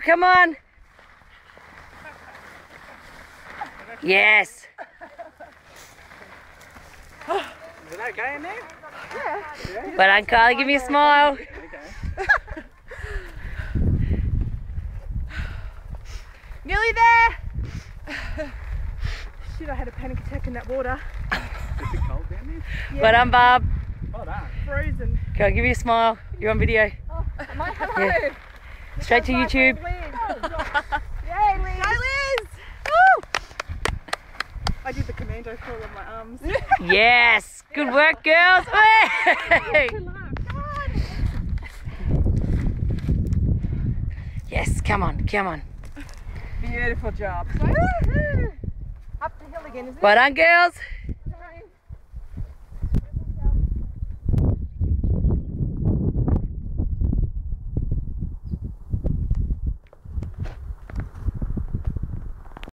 come on. Yes. Is it okay in there? Yeah. Well done, Kylie. Give me a smile. Okay. Nearly there. Shit, I had a panic attack in that water. Is it cold down there? Yeah. Well done, Barb. Well done. Frozen. Go on, give me a smile. You're on video. Oh, am I? Hello. Yeah. Straight to YouTube. Yay, Liz. Go, Liz. Woo. I did the commando crawl on my arms. Yes. Good work, girls. Hey. Yes, come on, come on. Beautiful job. Up the hill again, isn't it? Well done, girls.